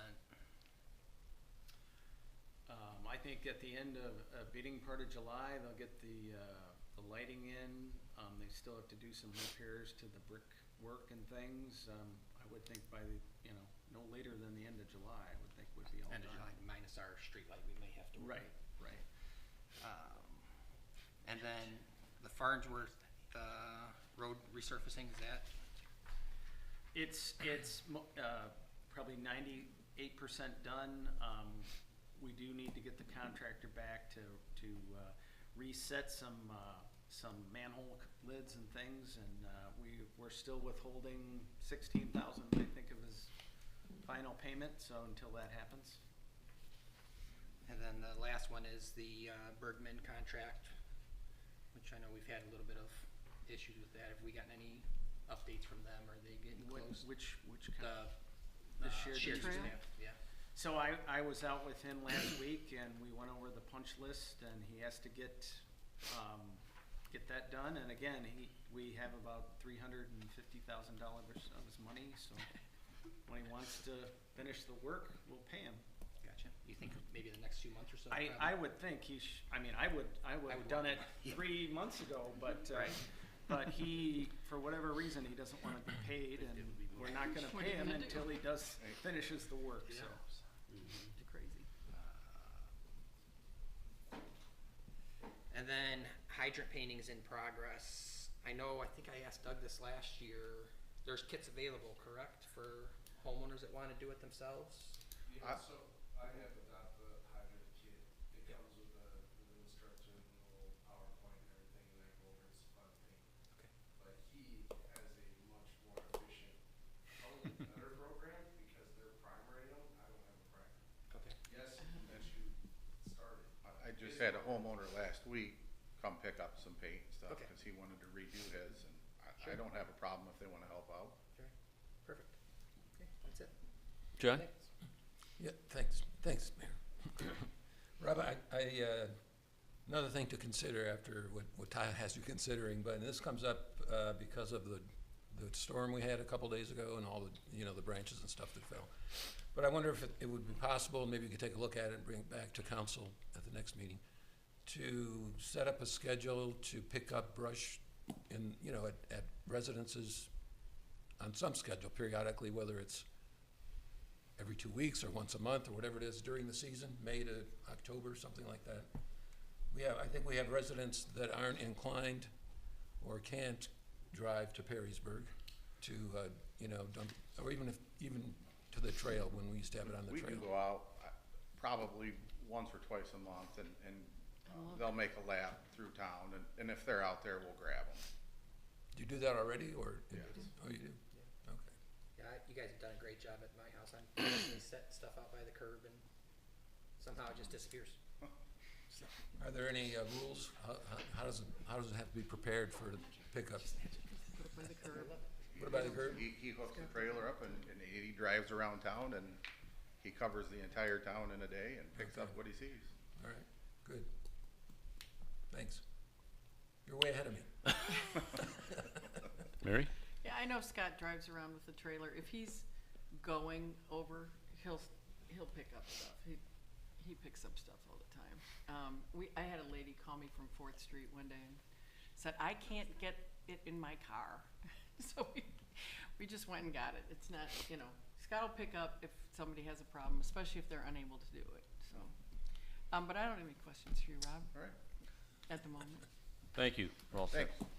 I think at the end of beginning part of July, they'll get the lighting in. They still have to do some repairs to the brick work and things. I would think by no later than the end of July, I would think would be all End of done. July, minus our street light, we may have to. Right. And then the Farnsworth road resurfacing, is that? It's probably 98% done. We do need to get the contractor back to reset some manhole lids and things, and we're still withholding $16,000, I think, of his final payment. So until that happens. And then the last one is the Bergman contract, which I know we've had a little bit of issues with that. Have we gotten any updates from them? Are they getting close? Which The shared shared trail? staff, yeah. So I was out with him last week, and we went over the punch list, and he has to get get that done, and again, we have about $350,000 of his money, so when he wants to finish the work, we'll pay him. Gotcha. You think maybe the next few months or so? I would think I mean, I would have done it 3 months ago, but, Right. but he, for whatever reason, he doesn't wanna be paid, and we're not gonna What are pay you him gonna do? until he finishes the work, so. It's crazy. And then hydrant painting is in progress. I know, I think I asked Doug this last year. There's kits available, correct, for homeowners that wanna do it themselves? Yeah, so I have got the hydrant kit. It comes with with an instruction, a little PowerPoint and everything, and I go over and supply the paint. Okay. But he has a much more efficient, probably better program because they're primary them. I don't have a primer. Okay. Yes, that you started. I just had a homeowner last week come pick up some paint and stuff, Okay. cause he wanted to redo his, and I Sure. don't have a problem if they wanna help out. Okay. Perfect. Okay, that's it. John? Thanks. Yeah, thanks, Mayor. Rob, another thing to consider after what Ty has you considering, but this comes up, because of the storm we had a couple days ago and all the, the branches and stuff that fell. But I wonder if it would be possible, maybe you could take a look at it and bring it back to council at the next meeting, to set up a schedule to pick up brush in, at residences on some schedule periodically, whether it's every 2 weeks or once a month or whatever it is during the season, May to October, something like that. I think we have residents that aren't inclined or can't drive to Perrysburg to, dump, or even to the trail when we used to have it on the We trail. can go out probably once or twice a month, and they'll make a lap through town, and if they're out there, we'll grab them. Do you do that already, or? Yes. Oh, you do? Okay. Yeah, you guys have done a great job at my house. I'm constantly setting stuff out by the curb and somehow it just disappears. Are there any rules? How does it have to be prepared for pickup? Put it by the curb. What about the curb? He hooks the trailer up and he drives around town, and he covers the entire town in a day and picks up Okay. what he sees. All right, good. Thanks. You're way ahead of me. Mary? Yeah, I know Scott drives around with the trailer. If he's going over, he'll pick up stuff. He picks up stuff all the time. I had a lady call me from 4th Street one day and said, I can't get it in my car. So we just went and got it. It's not, Scott will pick up if somebody has a problem, especially if they're unable to do it, so. But I don't have any questions for you, Rob, All right, at the moment. Thank you. We're all set. thanks.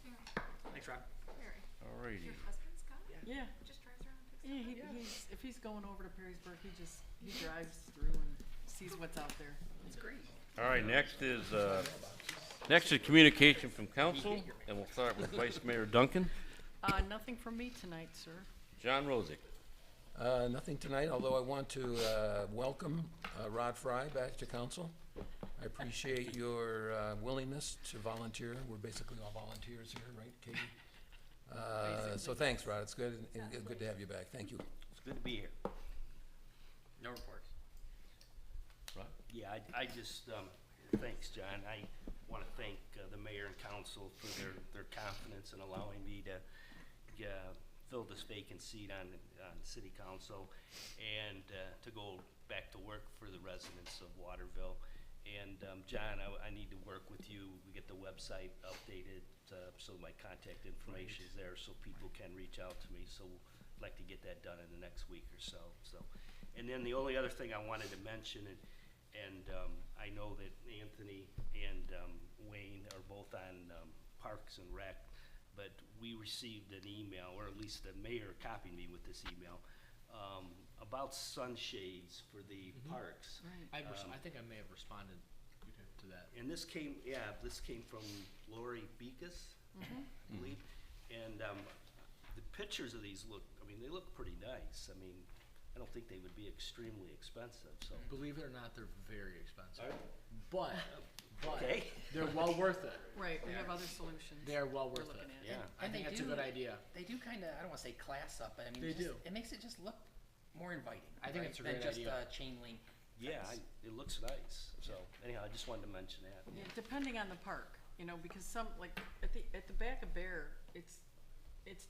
Thanks, Rob. Mary, Alrighty. your husband Scott? Yeah. Just drives around and picks Yeah, if he's going over to Perrysburg, he drives through and sees what's out there. That's great. All right, next is communication from council, and we'll start with Vice Mayor Duncan. Nothing from me tonight, sir. John Rosick. Nothing tonight, although I want to welcome Rod Fry back to council. I appreciate your willingness to volunteer. We're basically all volunteers here, right, Katie? So thanks, Rod. It's good to have you back. Thank you. It's good to be here. No reports. Rod? Yeah, I just, thanks, John. I want to thank the mayor and council for their confidence in allowing me to fill this vacant seat on city council and to go back to work for the residents of Waterville. And John, I need to work with you. We get the website updated so my contact information is there so people can reach out to me. So I'd like to get that done in the next week or so. And then the only other thing I wanted to mention, and I know that Anthony and Wayne are both on Parks and Rec, but we received an email, or at least the mayor copied me with this email, about sunshades for the parks. Right. I think I may have responded to that. And this came from Lori Beekes, I believe. And the pictures of these they look pretty nice. I don't think they would be extremely expensive, so. Believe it or not, they're very expensive. Are But Okay. they're well worth it. Right, we have other solutions. They are well we're worth it. looking at. Yeah. I think that's a good idea. They do kind of, I don't want to say class up, but They do. it makes it just look more inviting. I think right, it's a than great just idea. a chain link. Yeah, fence. it looks nice. So anyhow, I just wanted to mention that. Yeah, depending on the park. you know, because some, like, at the back of Bear, it's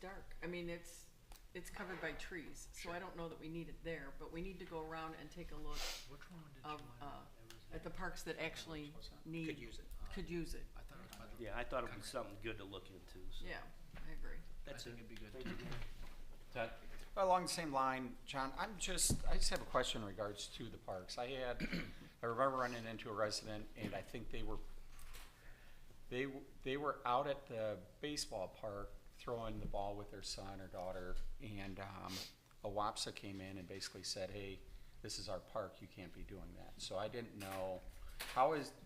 dark. I mean, it's covered by trees, so I don't know that we need it there, but we need to go around and take a look Which one did of, you want? at the parks that actually need. Could use it. Could use it. I thought it was by the. Yeah, I thought it'd be something good to look into, so. Yeah, I agree. I That's think it. it'd be good. Thank you, Dan. Todd? Along the same line, John, I just have a question in regards to the parks. I remember running into a resident, and I think they were out at the baseball park throwing the ball with their son or daughter, and a WAPSA came in and basically said, hey, this is our park, you can't be doing that. So I didn't know,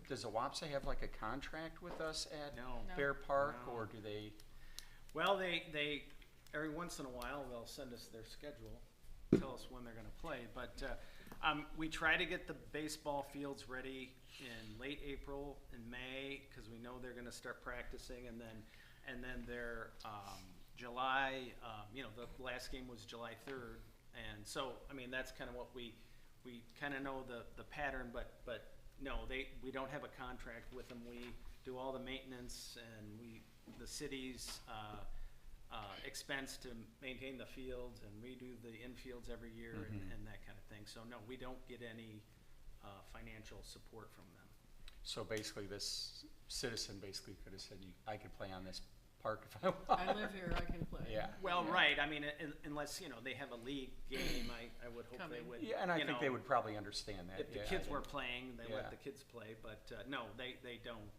does a WAPSA have like a contract with us at No. No. Bear Park, No. or do they? Well, they every once in a while they'll send us their schedule, tell us when they're going to play. But we try to get the baseball fields ready in late April and May because we know they're going to start practicing, and then their July. The last game was July 3rd, and so I mean that's kind of what we kind of know the pattern. But no, we don't have a contract with them. We do all the maintenance, and the city's expense to maintain the fields and redo the infields every year and that kind of thing. So no, we don't get any financial support from them. So basically, this citizen basically could have said, I could play on this park if I want. I live here, I can play. Yeah. Well, Yeah. right. I mean, unless they have a league game, I would hope they Coming. would. Yeah, and I think they would probably understand that. If the Yeah, kids I were didn't- playing, they Yeah. let the kids play. But no, they don't.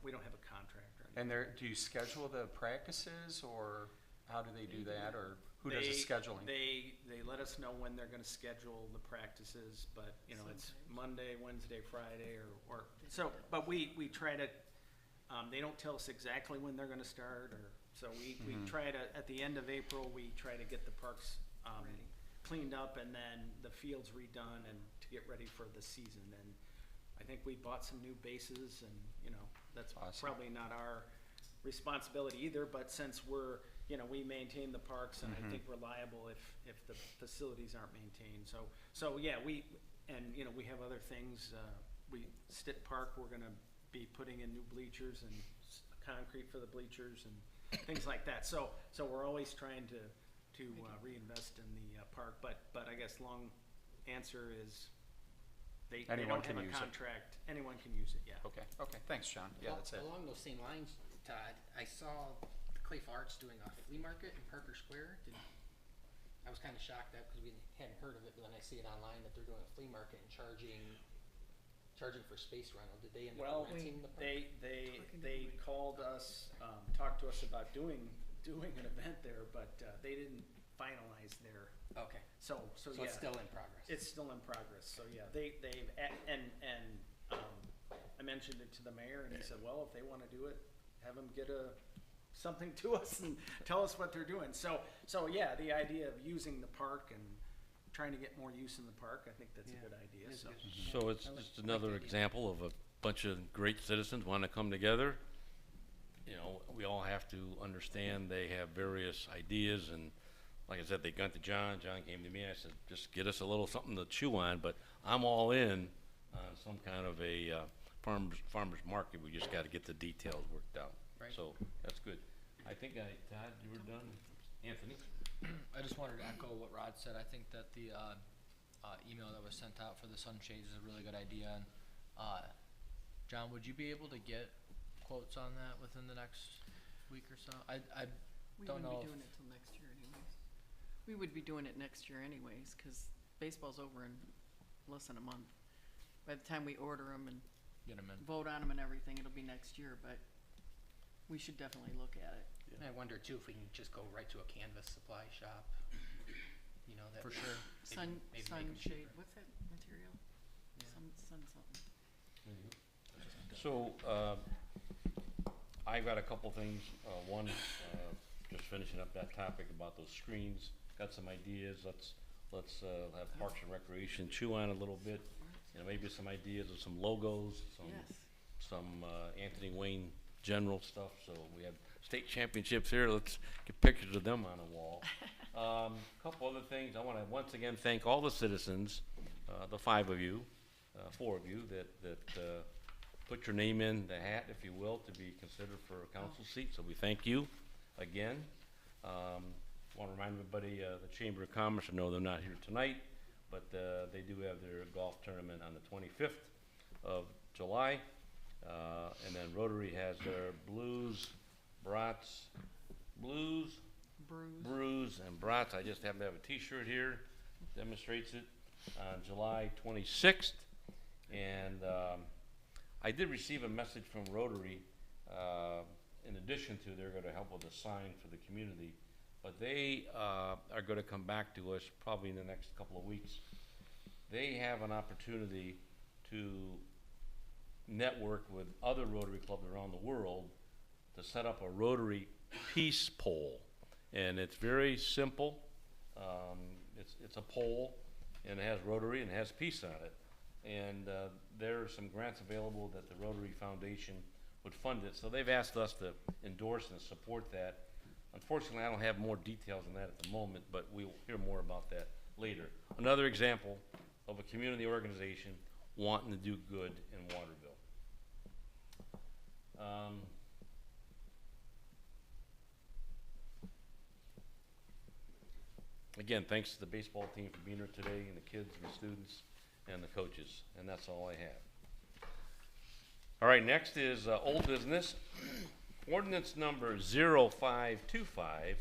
We don't have a contract or anything. And do you schedule the practices, or how do they do that, or who does the scheduling? They let us know when they're going to schedule the practices, but it's Sometimes. Monday, Wednesday, Friday, or so. But we try to. They don't tell us exactly when they're going to start, or so we try to at the end of April we try to get the parks Ready. cleaned up and then the fields redone and to get ready for the season. And I think we bought some new bases, and that's Awesome. probably not our responsibility either. But since we maintain the parks, and I think we're liable if the facilities aren't maintained. So yeah, we have other things. Stitt Park, we're gonna be putting in new bleachers and concrete for the bleachers and things like that. So we're always trying to reinvest in the park. But I guess long answer is they Anyone don't can have a use it. contract. Anyone can use it. Yeah. Okay, thanks, John. Yeah, that's it. Along those same lines, Todd, I saw Clay Arts doing a flea market in Parker Square. I was kind of shocked that because we hadn't heard of it, but then I see it online that they're doing a flea market and charging for space rental. Did they end Well, up renting the park? they called us, talked to us about doing an event there, but they didn't finalize their. Okay, So yeah, it's still in progress. it's still in progress. So yeah, I mentioned it to the mayor, and he said, well, if they want to do it, have them get something to us and tell us what they're doing. So yeah, the idea of using the park and trying to get more use in the park, I think that's a good idea. It is So. good. So it's I like- just like another the idea. example of a bunch of great citizens want to come together. We all have to understand they have various ideas, and like I said, they got to John came to me, I said, just get us a little something to chew on, but I'm all in on some kind of a farmer's market. We just got to get the details worked out. Right. So that's good. I think, Todd, you were done. Anthony? I just wanted to echo what Rod said. I think that the email that was sent out for the sunshades is a really good idea. And John, would you be able to get quotes on that within the next week or so? I We don't wouldn't know be if- doing it till next year anyways. We would be doing it next year anyways, because baseball's over in less than a month. By the time we order them and get them in. vote on them and everything, it'll be next year, but we should definitely look at it. And I wonder too if we can just go right to a canvas supply shop. That For would sure. maybe make 'em Sunshade, cheaper. what's that material? Yeah. Sun something. So, I've got a couple things. One, just finishing up that topic about those screens. Got some ideas. Let's have Parks and Recreation chew on a little bit. Maybe some ideas of some logos, Yes. some Anthony Wayne general stuff. So we have state championships here. Let's get pictures of them on the wall. Couple other things. I want to once again thank all the citizens, the 4 of you that put your name in the hat, if you will, to be considered for a council seat. So we thank you again. Want to remind everybody, the Chamber of Commerce, I know they're not here tonight, but they do have their golf tournament on the 25th of July. And then Rotary has their Brews and Brats. I just happen to have a t-shirt here, demonstrates it, on July 26th. And I did receive a message from Rotary, in addition to they're going to help with a sign for the community, but they are going to come back to us probably in the next couple of weeks. They have an opportunity to network with other Rotary clubs around the world to set up a Rotary peace pole. And it's very simple. It's a pole, and it has Rotary and it has peace on it. And there are some grants available that the Rotary Foundation would fund it. So they've asked us to endorse and support that. Unfortunately, I don't have more details on that at the moment, but we'll hear more about that later. Another example of a community organization wanting to do good in Waterville. Again, thanks to the baseball team for being here today, and the kids and the students and the coaches, and that's all I have. All right, next is old business. Ordinance number 0525,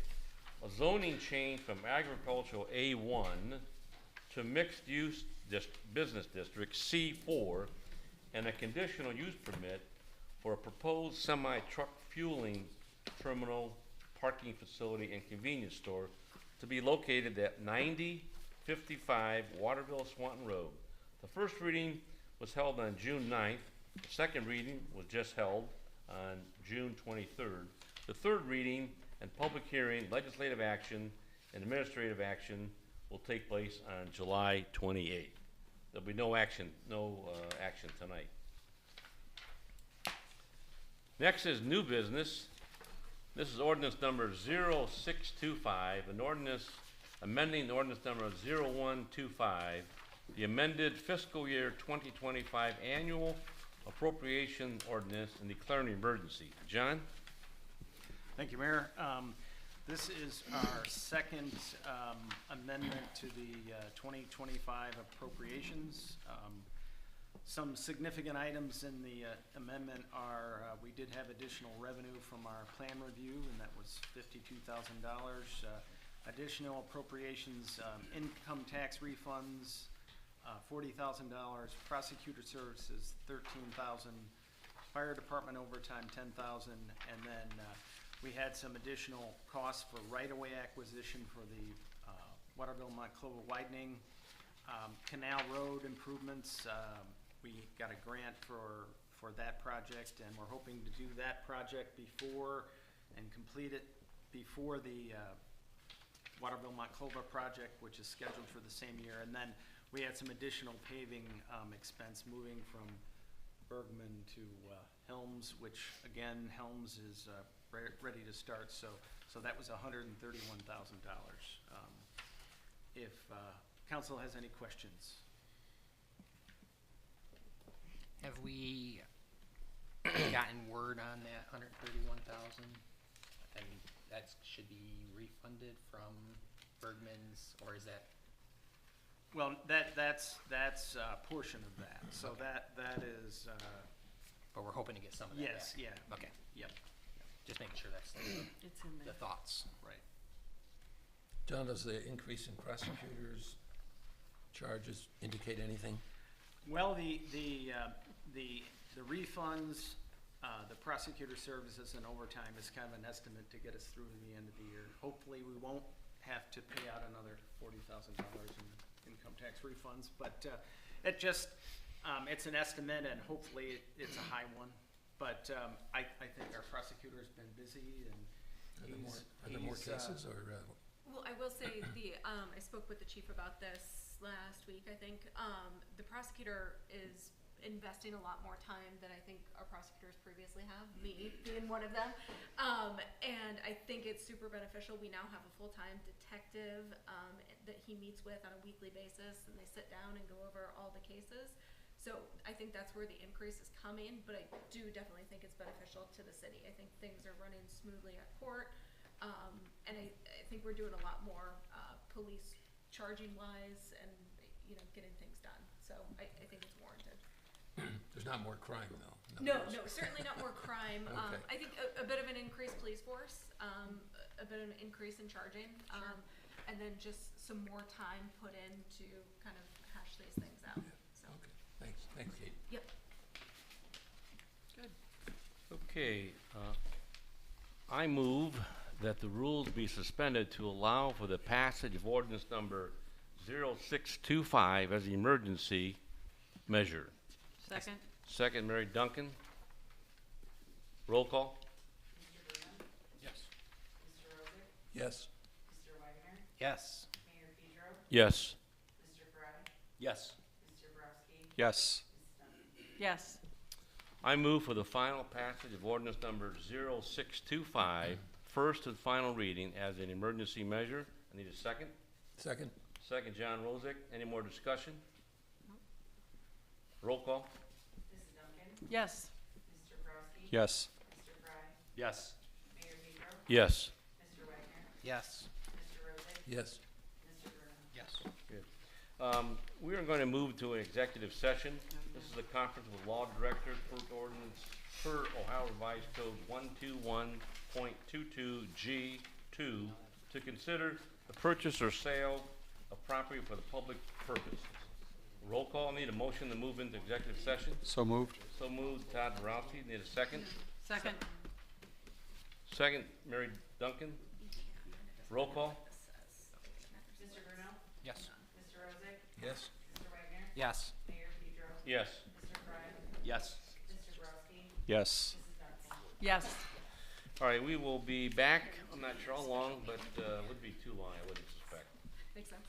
a zoning change from agricultural A1 to mixed-use business district C4, and a conditional use permit for a proposed semi-truck fueling terminal, parking facility, and convenience store to be located at 9055 Waterville Swanton Road. The first reading was held on June 9th. The second reading was just held on June 23rd. The third reading and public hearing, legislative action, and administrative action will take place on July 28th. There'll be no action tonight. Next is new business. This is ordinance number 0625, an ordinance amending ordinance number 0125, the amended fiscal year 2025 annual appropriation ordinance and declaring an emergency. John? Thank you, Mayor. This is our second amendment to the 2025 appropriations. Some significant items in the amendment are we did have additional revenue from our plan review, and that was $52,000. Additional appropriations, income tax refunds, $40,000, prosecutor services, $13,000, fire department overtime, $10,000, and then we had some additional costs for right-of-way acquisition for the Waterville-Montclova widening, Canal Road improvements. We got a grant for that project, and we're hoping to do that project before and complete it before the Waterville-Montclova project, which is scheduled for the same year. And then we had some additional paving expense moving from Bergman to Helms, which again, Helms is ready to start. So that was $131,000. If council has any questions. Have we gotten word on that 131,000? And that should be refunded from Bergman's, or is that? Well, that's a portion of that. So Okay. that is. But we're hoping to get some of that Yes. back. Yeah. Okay. Yep. Just making sure that's It's in the there. thoughts. Right. John, does the increase in prosecutors' charges indicate anything? Well, the refunds, the prosecutor services and overtime is kind of an estimate to get us through to the end of the year. Hopefully, we won't have to pay out another $40,000 in income tax refunds, but it just, it's an estimate, and hopefully it's a high one. But I think our prosecutor's been busy, and Are there more cases, or? Well, I will say I spoke with the chief about this last week, I think. The prosecutor is investing a lot more time than I think our prosecutors previously have, me being one of them. And I think it's super beneficial. We now have a full-time detective that he meets with on a weekly basis, and they sit down and go over all the cases. So I think that's where the increase is coming, but I do definitely think it's beneficial to the city. I think things are running smoothly at court. And I think we're doing a lot more, police charging wise and, you know, getting things done. So I think it's warranted. There's not more crime though. in No, other words. no, certainly not more crime. Okay. I think a bit of an increased police force, a bit of an increase in charging, and then just some more time put in to kind of hash these things out. So, Okay, thanks Kate. yep. Good. Okay, I move that the rules be suspended to allow for the passage of ordinance number 0625 as the emergency measure. Second? Second, Mary Duncan. Roll call? Yes. Yes. Yes. Yes. Yes. Yes. Yes. I move for the final passage of ordinance number 0625, first and final reading as an emergency measure. I need a second. Second? Second, John Rozak. Any more discussion? Roll call? Yes. Yes. Yes. Yes. Yes. Yes. Yes. We are going to move to an executive session. This is a conference with law directors per Ohio Revised Code 121.22G2 to consider the purchase or sale of property for the public purpose. Roll call. Need a motion to move into executive session. So moved. So moved, Todd Borowski. Need a second. Second? Second, Mary Duncan. Roll call. Yes. Yes. Yes. Yes. Yes. Yes. Yes. All right, we will be back. I'm not sure how long, but would be too long, I wouldn't suspect. Makes sense.